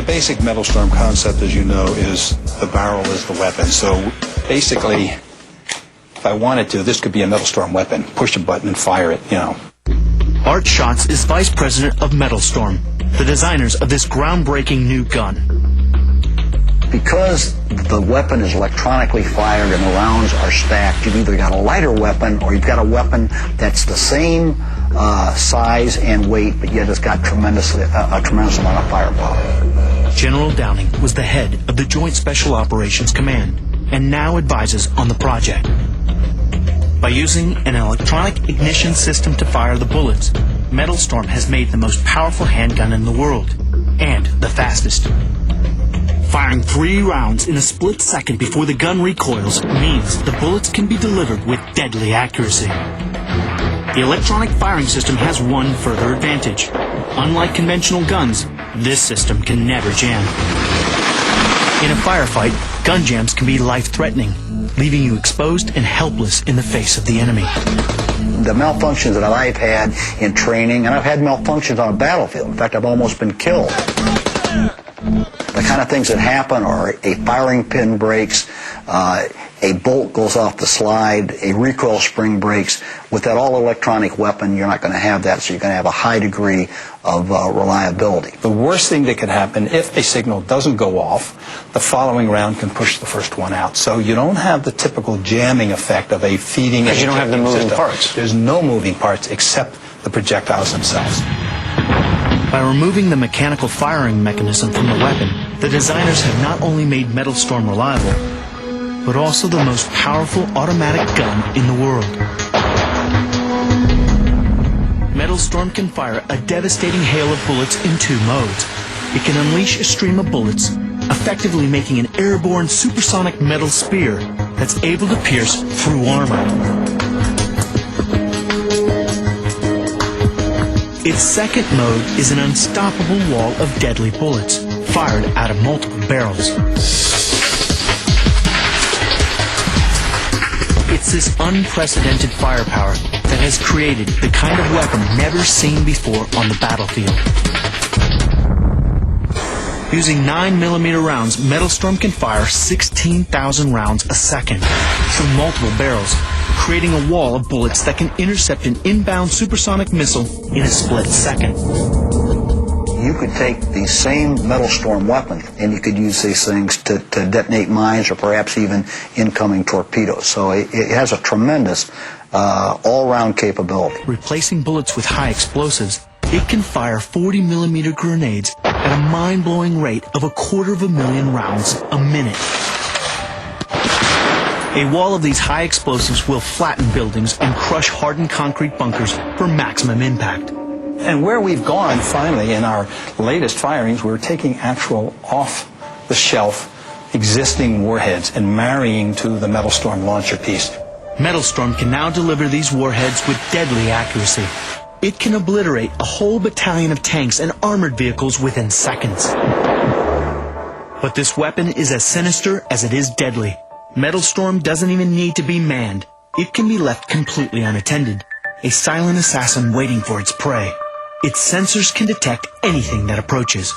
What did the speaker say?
The basic Metal Storm concept, as you know, is the barrel is the weapon. So basically, if I wanted to, this could be a Metal Storm weapon. Push a button and fire it, you know. Art Schatz is vice president of Metal Storm, the designers of this groundbreaking new gun. Because the weapon is electronically fired and the rounds are stacked, you've either got a lighter weapon or you've got a weapon that's the same size and weight, but yet it's got a tremendous amount of firepower. General Downing was the head of the Joint Special Operations Command and now advises on the project. By using an electronic ignition system to fire the bullets, Metal Storm has made the most powerful handgun in the world and the fastest. Firing 3 rounds in a split second before the gun recoils means the bullets can be delivered with deadly accuracy. The electronic firing system has one further advantage. Unlike conventional guns, this system can never jam. In a firefight, gun jams can be life-threatening, leaving you exposed and helpless in the face of the enemy. The malfunctions that I've had in training, and I've had malfunctions on a battlefield. In fact, I've almost been killed. The kind of things that happen are a firing pin breaks, a bolt goes off the slide, a recoil spring breaks. With that all-electronic weapon, you're not going to have that, so you're going to have a high degree of reliability. The worst thing that could happen, if a signal doesn't go off, the following round can push the first one out. So you don't have the typical jamming effect of a feeding. Because you don't have the moving parts. There's no moving parts except the projectiles themselves. By removing the mechanical firing mechanism from the weapon, the designers have not only made Metal Storm reliable, but also the most powerful automatic gun in the world. Metal Storm can fire a devastating hail of bullets in 2 modes. It can unleash a stream of bullets, effectively making an airborne supersonic metal spear that's able to pierce through armor. Its second mode is an unstoppable wall of deadly bullets, fired out of multiple barrels. It's this unprecedented firepower that has created the kind of weapon never seen before on the battlefield. Using 9mm rounds, Metal Storm can fire 16,000 rounds a second through multiple barrels, creating a wall of bullets that can intercept an inbound supersonic missile in a split second. You could take the same Metal Storm weapon and you could use these things to detonate mines or perhaps even incoming torpedoes. So it has a tremendous all-round capability. Replacing bullets with high explosives, it can fire 40mm grenades at a mind-blowing rate of 250,000 rounds a minute. A wall of these high explosives will flatten buildings and crush hardened concrete bunkers for maximum impact. And where we've gone, finally, in our latest firings, we're taking actual off-the-shelf existing warheads and marrying to the Metal Storm launcher piece. Metal Storm can now deliver these warheads with deadly accuracy. It can obliterate a whole battalion of tanks and armored vehicles within seconds. But this weapon is as sinister as it is deadly. Metal Storm doesn't even need to be manned. It can be left completely unattended, a silent assassin waiting for its prey. Its sensors can detect anything that approaches.